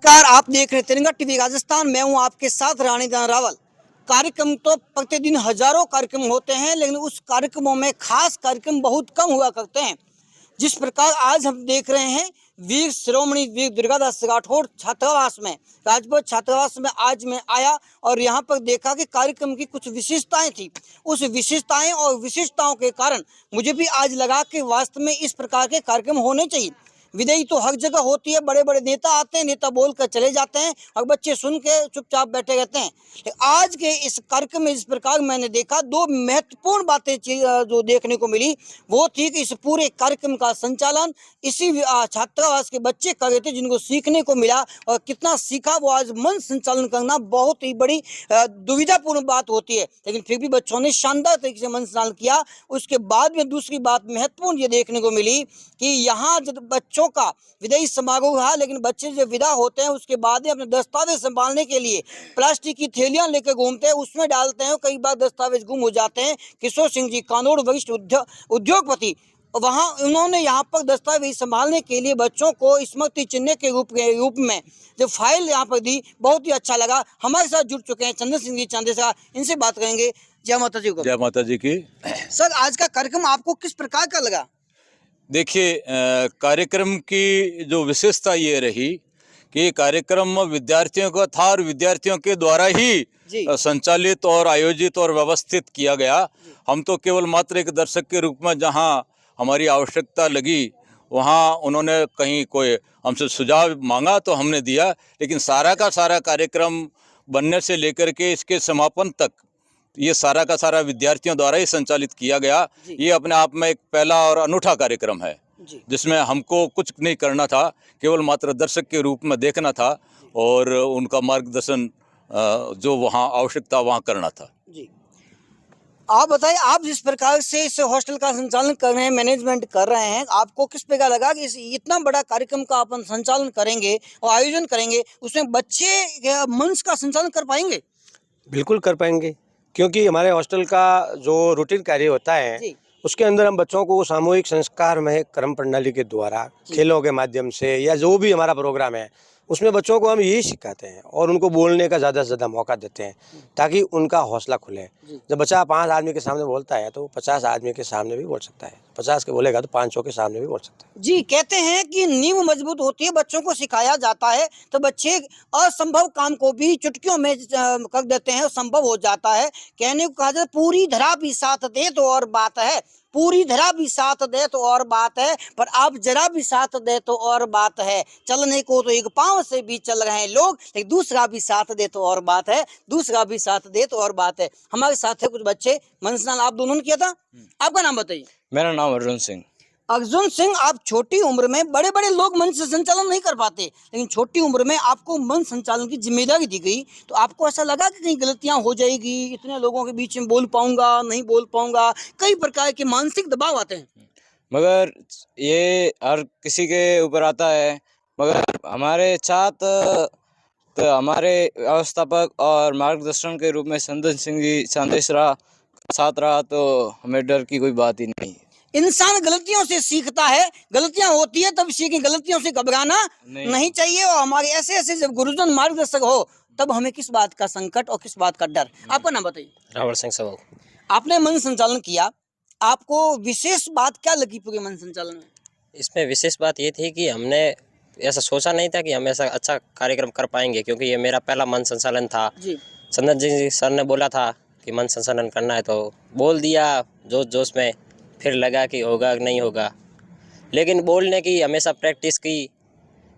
नमस्कार, आप देख रहे हैं तिरंगा टीवी राजस्थान। मैं हूं आपके साथ रानी दान रावल। कार्यक्रम तो प्रतिदिन हजारों कार्यक्रम होते हैं, लेकिन उस कार्यक्रमों में खास कार्यक्रम बहुत कम हुआ करते हैं। जिस प्रकार आज हम देख रहे हैं वीर शिरोमणि वीर दुर्गादास राठौड़ छात्रावास में, राजभवन छात्रावास में आज मैं आया और यहाँ पर देखा कि कार्यक्रम की कुछ विशेषताएं थी। उस विशेषताएं और विशेषताओं के कारण मुझे भी आज लगा कि वास्तव में इस प्रकार के कार्यक्रम होने चाहिए। विदाई तो हर जगह होती है, बड़े बड़े नेता आते हैं, नेता बोल कर चले जाते हैं और बच्चे सुन के चुपचाप बैठे रहते हैं। आज के इस कार्यक्रम में इस प्रकार मैंने देखा दो महत्वपूर्ण बातें जो देखने को मिली, वो थी कि इस पूरे कार्यक्रम का संचालन इसी छात्रावास के बच्चे कर रहे थे, जिनको सीखने को मिला और कितना सीखा वो आज मन संचालन करना बहुत ही बड़ी दुविधापूर्ण बात होती है, लेकिन फिर भी बच्चों ने शानदार तरीके से मन संचालन किया। उसके बाद में दूसरी बात महत्वपूर्ण ये देखने को मिली कि यहाँ जब बच्चों का विदाई समारोह रहा, लेकिन बच्चे जब विदा होते हैं उसके बाद में अपने दस्तावेज संभालने के लिए प्लास्टिक की थैलियां लेकर घूमते हैं, उसमें डालते हैं, कई बार दस्तावेज गुम हो जाते हैं। किशोर सिंह जी कानोड़ वरिष्ठ उद्योगपति, वहां उन्होंने यहाँ पर दस्तावेज संभालने के लिए बच्चों को स्मृति चिन्ह के रूप में जो फाइल यहाँ पर दी, बहुत ही अच्छा लगा। हमारे साथ जुड़ चुके हैं चंद्र सिंह जी चांदेसा, इनसे बात करेंगे। जय माता जी को। जय माता जी की। सर, आज का कार्यक्रम आपको किस प्रकार का लगा? देखिए, कार्यक्रम की जो विशेषता ये रही कि कार्यक्रम विद्यार्थियों का था और विद्यार्थियों के द्वारा ही संचालित और आयोजित और व्यवस्थित किया गया। हम तो केवल मात्र एक दर्शक के रूप में जहां हमारी आवश्यकता लगी वहां उन्होंने कहीं कोई हमसे सुझाव मांगा तो हमने दिया, लेकिन सारा का सारा कार्यक्रम बनने से लेकर के इसके समापन तक ये सारा का सारा विद्यार्थियों द्वारा ही संचालित किया गया। ये अपने आप में एक पहला और अनूठा कार्यक्रम है, जिसमें हमको कुछ नहीं करना था, केवल मात्र दर्शक के रूप में देखना था और उनका मार्गदर्शन जो वहाँ आवश्यकता वहाँ करना था। जी, आप बताइए, आप जिस प्रकार से इस हॉस्टल का संचालन कर रहे हैं, मैनेजमेंट कर रहे हैं, आपको किस प्रकार लगा कि इतना बड़ा कार्यक्रम का अपन संचालन करेंगे और आयोजन करेंगे, उसमें बच्चे मंच का संचालन कर पाएंगे? बिल्कुल कर पाएंगे, क्योंकि हमारे हॉस्टल का जो रूटीन कार्य होता है उसके अंदर हम बच्चों को सामूहिक संस्कार में कर्म प्रणाली के द्वारा, खेलों के माध्यम से या जो भी हमारा प्रोग्राम है उसमें बच्चों को हम यही सिखाते हैं और उनको बोलने का ज़्यादा से ज़्यादा मौका देते हैं ताकि उनका हौसला खुले। जब बच्चा 5 आदमी के सामने बोलता है तो 50 आदमी के सामने भी बोल सकता है, 50 के बोलेगा तो 500 के सामने भी बोल सकता है। जी, कहते हैं कि नींव मजबूत होती है, बच्चों को सिखाया जाता है तो बच्चे असंभव काम को भी चुटकियों में कर देते हैं, संभव हो जाता है। कहने को कहा जाता है पूरी धरा भी साथ दे तो और बात है, पूरी धरा भी साथ दे तो और बात है, पर आप जरा भी साथ दे तो और बात है। चलने को तो एक पांव से भी चल रहे हैं लोग, लेकिन दूसरा भी साथ दे तो और बात है, दूसरा भी साथ दे तो और बात है। हमारे साथ है कुछ बच्चे, मनसनाल आप दोनों ने किया था। आपका नाम बताइए। मेरा नाम अर्जुन सिंह। अर्जुन सिंह, आप छोटी उम्र में, बड़े बड़े लोग मंच से संचालन नहीं कर पाते, लेकिन छोटी उम्र में आपको मंच संचालन की जिम्मेदारी दी गई, तो आपको ऐसा लगा कि कहीं गलतियां हो जाएगी, इतने लोगों के बीच में बोल पाऊंगा नहीं बोल पाऊंगा, कई प्रकार के मानसिक दबाव आते हैं? मगर ये हर किसी के ऊपर आता है, मगर हमारे छात्र तो हमारे व्यवस्थापक और मार्गदर्शन के रूप में चंदन सिंह जी चांदेसरा साथ रहा, तो हमें डर की कोई बात ही नहीं। इंसान गलतियों से सीखता है, गलतियां होती है तब सीखें, गलतियों से घबराना नहीं चाहिए। और हमारे ऐसे ऐसे जब गुरुजन मार्गदर्शक हो तब हमें किस बात का संकट और किस बात का डर। आपका नाम बताइए। रावण सिंह सवाल। आपने मन संचालन किया, आपको विशेष बात क्या लगी पूरे मन संचालन में? इसमें विशेष बात ये थी कि हमने ऐसा सोचा नहीं था कि हम ऐसा अच्छा कार्यक्रम कर पाएंगे, क्योंकि ये मेरा पहला मन संचालन था। चंदन जी सर ने बोला था कि मन संचालन करना है तो बोल दिया जोश जोश में, फिर लगा कि होगा नहीं होगा, लेकिन बोलने की हमेशा प्रैक्टिस की।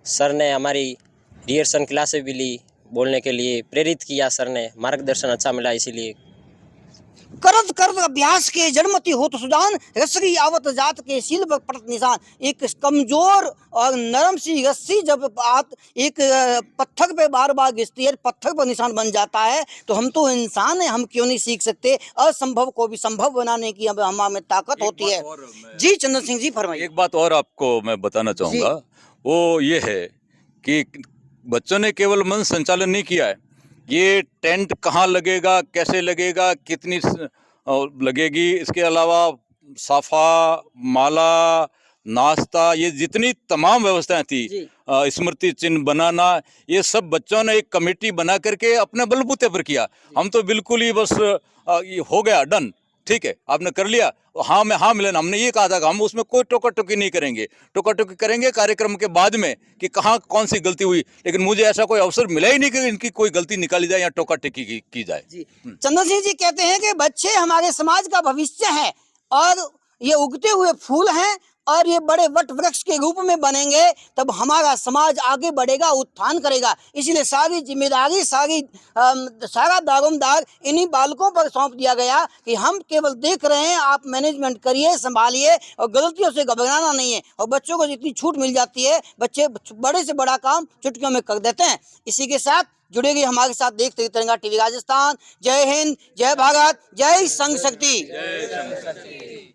सर ने हमारी रिहर्सल क्लासेस भी ली, बोलने के लिए प्रेरित किया सर ने, मार्गदर्शन अच्छा मिला। इसीलिए करत करत अभ्यास के जन्मति हो तो सुजान, रसरी आवत जात के सील पर पड़त निशान। एक कमजोर और नरम सी रस्सी जब एक पत्थर पे बार बार घिसती है, पत्थर पर निशान बन जाता है, तो हम तो इंसान हैं, हम क्यों नहीं सीख सकते? असंभव को भी संभव बनाने की हमारे में ताकत होती है। जी चंदन सिंह जी फरमाइए। एक बात और आपको मैं बताना चाहूँगा, वो ये है कि बच्चों ने केवल मन संचालन नहीं किया है, ये टेंट कहाँ लगेगा, कैसे लगेगा, कितनी लगेगी, इसके अलावा साफा, माला नाश्ता, ये जितनी तमाम व्यवस्थाएं थी, स्मृति चिन्ह बनाना, ये सब बच्चों ने एक कमेटी बना करके अपने बलबूते पर किया। हम तो बिल्कुल ही बस ये हो गया डन, ठीक है आपने कर लिया, हाँ में हाँ मिलन, हमने ये कहा था कि हम उसमें कोई टोका टोकी नहीं करेंगे। टोका टोकी करेंगे कार्यक्रम के बाद में कि कहाँ कौन सी गलती हुई, लेकिन मुझे ऐसा कोई अवसर मिला ही नहीं कि इनकी कोई गलती निकाली जाए या टोका टोकी की जाए। चंदन सिंह जी कहते हैं कि बच्चे हमारे समाज का भविष्य है और ये उगते हुए फूल हैं और ये बड़े वट वृक्ष के रूप में बनेंगे, तब हमारा समाज आगे बढ़ेगा, उत्थान करेगा। इसलिए सारी जिम्मेदारी, सारा दारोमदार इन्हीं बालकों पर सौंप दिया गया कि हम केवल देख रहे हैं, आप मैनेजमेंट करिए, संभालिए और गलतियों से घबराना नहीं है। और बच्चों को जितनी छूट मिल जाती है, बच्चे बड़े से बड़ा काम चुटकियों में कर देते हैं। इसी के साथ जुड़ेगी हमारे साथ देखते रहिए तिरंगा टीवी राजस्थान। जय हिंद, जय भारत, जय संघ शक्ति।